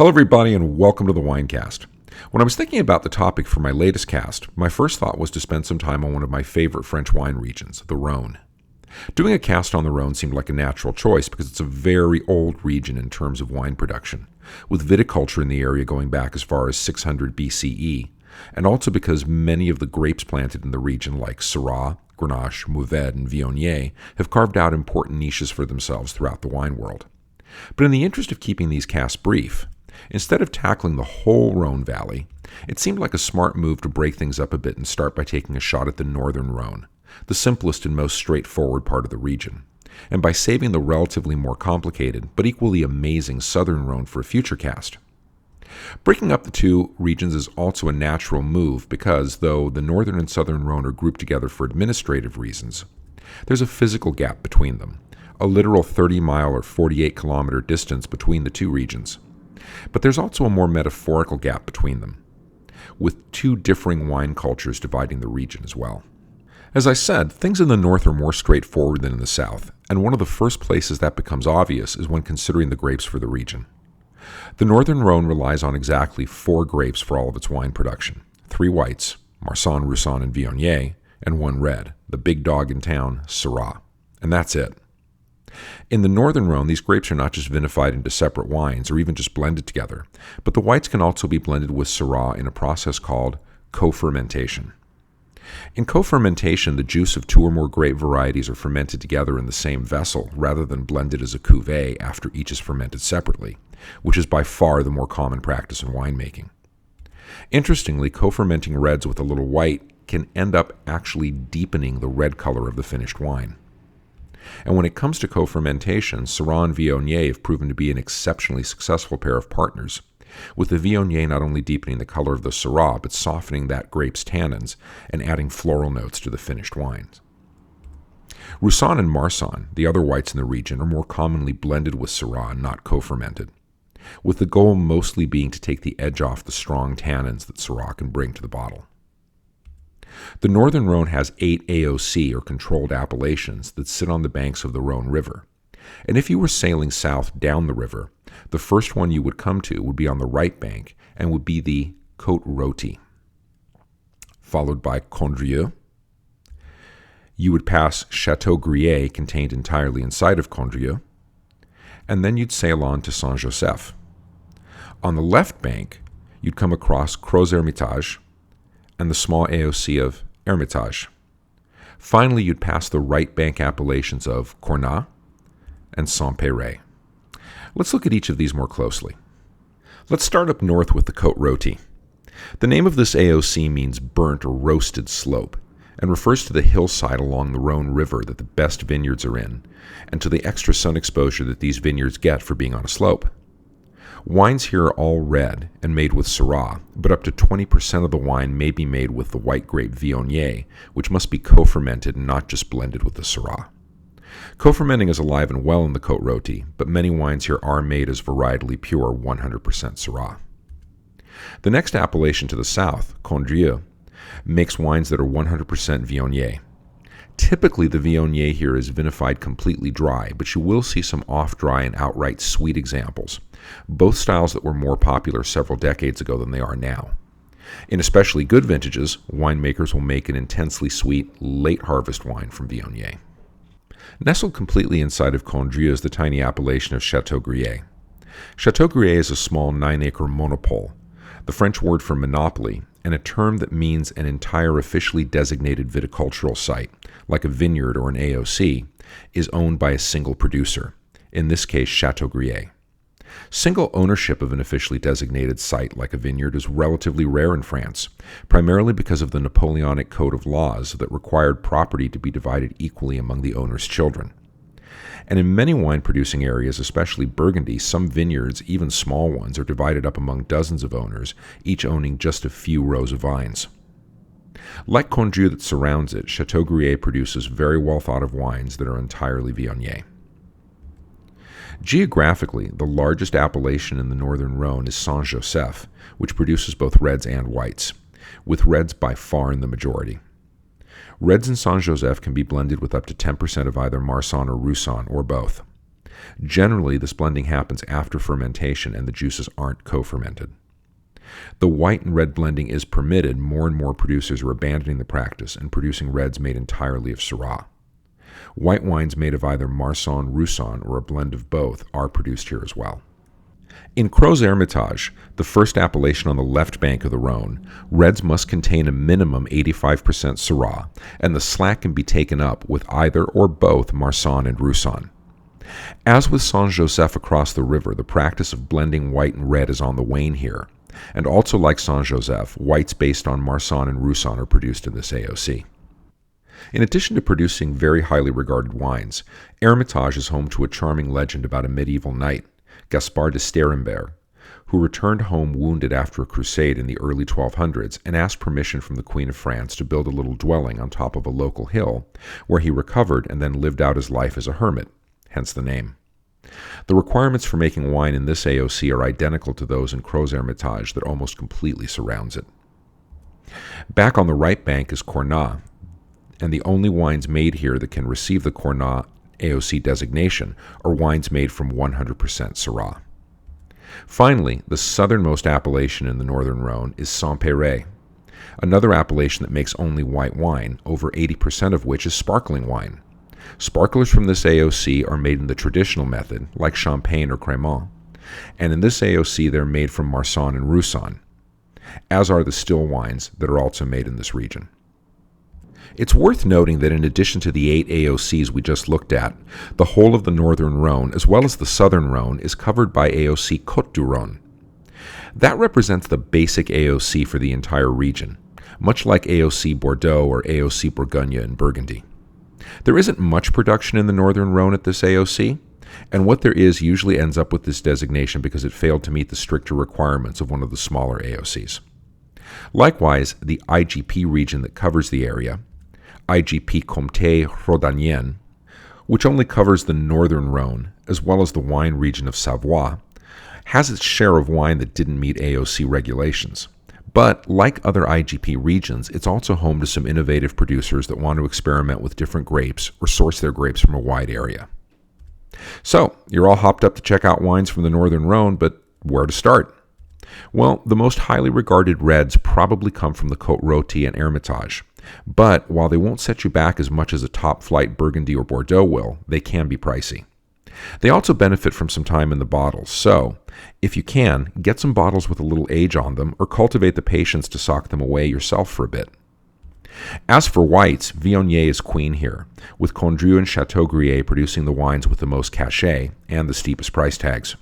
Hello everybody and welcome to the Winecast. When I was thinking about the topic for my latest cast, my first thought was to spend some time on one of my favorite French wine regions, the Rhone. Doing a cast on the Rhone seemed like a natural choice because it's a very old region in terms of wine production, with viticulture in the area going back as far as 600 BCE, and also because many of the grapes planted in the region like Syrah, Grenache, Mourvedre, and Viognier have carved out important niches for themselves throughout the wine world. But in the interest of keeping these casts brief, instead of tackling the whole Rhone Valley, it seemed like a smart move to break things up a bit and start by taking a shot at the northern Rhone, the simplest and most straightforward part of the region, and by saving the relatively more complicated but equally amazing southern Rhone for a future cast. Breaking up the two regions is also a natural move because, though the northern and southern Rhone are grouped together for administrative reasons, there's a physical gap between them, a literal 30-mile or 48-kilometer distance between the two regions. But there's also a more metaphorical gap between them, with two differing wine cultures dividing the region as well. As I said, things in the north are more straightforward than in the south, and one of the first places that becomes obvious is when considering the grapes for the region. The northern Rhone relies on exactly 4 grapes for all of its wine production: 3 whites, Marsanne, Roussanne, and Viognier, and 1 red, the big dog in town, Syrah. And that's it. In the northern Rhone, these grapes are not just vinified into separate wines or even just blended together, but the whites can also be blended with Syrah in a process called co-fermentation. In co-fermentation, the juice of 2 or more grape varieties are fermented together in the same vessel rather than blended as a cuvée after each is fermented separately, which is by far the more common practice in winemaking. Interestingly, co-fermenting reds with a little white can end up actually deepening the red color of the finished wine. And when it comes to co-fermentation, Syrah and Viognier have proven to be an exceptionally successful pair of partners, with the Viognier not only deepening the color of the Syrah, but softening that grape's tannins and adding floral notes to the finished wines. Roussanne and Marsanne, the other whites in the region, are more commonly blended with Syrah and not co-fermented, with the goal mostly being to take the edge off the strong tannins that Syrah can bring to the bottle. The northern Rhone has 8 AOC, or controlled appellations, that sit on the banks of the Rhone River. And if you were sailing south down the river, the first one you would come to would be on the right bank and would be the Côte-Rôtie, followed by Condrieu. You would pass Château-Grier, contained entirely inside of Condrieu, and then you'd sail on to Saint-Joseph. On the left bank, you'd come across crozes-hermitage and the small AOC of Hermitage. Finally, you'd pass the right bank appellations of Cornat and Saint-Péray. Let's look at each of these more closely. Let's start up north with the Côte-Rôtie. The name of this AOC means burnt or roasted slope, and refers to the hillside along the Rhone River that the best vineyards are in, and to the extra sun exposure that these vineyards get for being on a slope. Wines here are all red and made with Syrah, but up to 20% of the wine may be made with the white grape Viognier, which must be co-fermented and not just blended with the Syrah. Co-fermenting is alive and well in the Côte-Rôtie, but many wines here are made as varietally pure 100% Syrah. The next appellation to the south, Condrieu, makes wines that are 100% Viognier. Typically, the Viognier here is vinified completely dry, but you will see some off-dry and outright sweet examples, both styles that were more popular several decades ago than they are now. In especially good vintages, winemakers will make an intensely sweet, late-harvest wine from Viognier. Nestled completely inside of Condrieu is the tiny appellation of Château-Grier. Château-Grier is a small 9-acre monopole, the French word for monopoly, and a term that means an entire officially designated viticultural site, like a vineyard or an AOC, is owned by a single producer, in this case Château-Grier. Single ownership of an officially designated site like a vineyard is relatively rare in France, primarily because of the Napoleonic Code of Laws that required property to be divided equally among the owner's children. And in many wine-producing areas, especially Burgundy, some vineyards, even small ones, are divided up among dozens of owners, each owning just a few rows of vines. Like Condrieu that surrounds it, Château-Grier produces very well thought-of wines that are entirely Viognier. Geographically, the largest appellation in the northern Rhone is Saint-Joseph, which produces both reds and whites, with reds by far in the majority. Reds in Saint-Joseph can be blended with up to 10% of either Marsanne or Roussanne, or both. Generally, this blending happens after fermentation and the juices aren't co-fermented. Though white and red blending is permitted, more and more producers are abandoning the practice and producing reds made entirely of Syrah. White wines made of either Marsanne, Roussanne, or a blend of both are produced here as well. In crozes-hermitage, the first appellation on the left bank of the Rhône, reds must contain a minimum 85% Syrah, and the slack can be taken up with either or both Marsanne and Roussanne. As with Saint-Joseph across the river, the practice of blending white and red is on the wane here, and also like Saint-Joseph, whites based on Marsanne and Roussanne are produced in this AOC. In addition to producing very highly regarded wines, Hermitage is home to a charming legend about a medieval knight, Gaspard de Sterrenberg, who returned home wounded after a crusade in the early 1200s and asked permission from the Queen of France to build a little dwelling on top of a local hill, where he recovered and then lived out his life as a hermit, hence the name. The requirements for making wine in this AOC are identical to those in crozes-hermitage that almost completely surrounds it. Back on the right bank is Cornat, and the only wines made here that can receive the Cornat AOC designation are wines made from 100% Syrah. Finally, the southernmost appellation in the northern Rhone is Saint-Péray, another appellation that makes only white wine, over 80% of which is sparkling wine. Sparklers from this AOC are made in the traditional method, like Champagne or Crémant, and in this AOC they're made from Marsanne and Roussanne, as are the still wines that are also made in this region. It's worth noting that in addition to the 8 AOCs we just looked at, the whole of the northern Rhone, as well as the southern Rhone, is covered by AOC Côte du Rhône. That represents the basic AOC for the entire region, much like AOC Bordeaux or AOC Bourgogne in Burgundy. There isn't much production in the northern Rhone at this AOC, and what there is usually ends up with this designation because it failed to meet the stricter requirements of one of the smaller AOCs. Likewise, the IGP region that covers the area, IGP Comté Rhodanienne, which only covers the northern Rhone, as well as the wine region of Savoie, has its share of wine that didn't meet AOC regulations. But, like other IGP regions, it's also home to some innovative producers that want to experiment with different grapes or source their grapes from a wide area. So, you're all hopped up to check out wines from the northern Rhone, but where to start? Well, the most highly regarded reds probably come from the Côte Rôtie and Hermitage. But while they won't set you back as much as a top-flight Burgundy or Bordeaux will, they can be pricey. They also benefit from some time in the bottles, so if you can, get some bottles with a little age on them or cultivate the patience to sock them away yourself for a bit. As for whites, Viognier is queen here, with Condrieu and Chateaubriand producing the wines with the most cachet and the steepest price tags.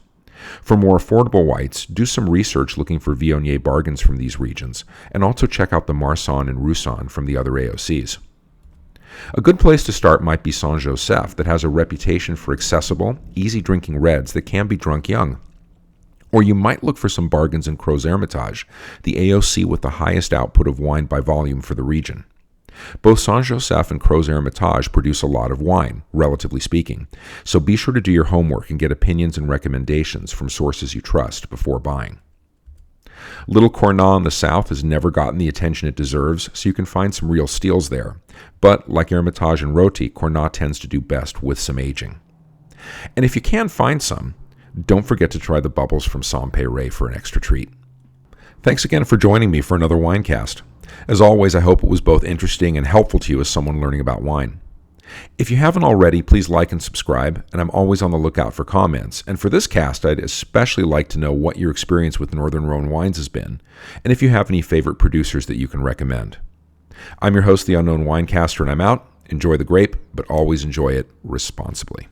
For more affordable whites, do some research looking for Viognier bargains from these regions, and also check out the Marsanne and Roussanne from the other AOCs. A good place to start might be Saint-Joseph, that has a reputation for accessible, easy-drinking reds that can be drunk young. Or you might look for some bargains in crozes-hermitage, the AOC with the highest output of wine by volume for the region. Both Saint-Joseph and crozes-hermitage produce a lot of wine, relatively speaking, so be sure to do your homework and get opinions and recommendations from sources you trust before buying. Little Cornat in the south has never gotten the attention it deserves, so you can find some real steals there. But, like Hermitage and Rôti, Cornat tends to do best with some aging. And if you can find some, don't forget to try the bubbles from Saint-Péray for an extra treat. Thanks again for joining me for another Winecast. As always, I hope it was both interesting and helpful to you as someone learning about wine. If you haven't already, please like and subscribe, and I'm always on the lookout for comments. And for this cast, I'd especially like to know what your experience with Northern Rhone wines has been, and if you have any favorite producers that you can recommend. I'm your host, the Unknown Winecaster, and I'm out. Enjoy the grape, but always enjoy it responsibly.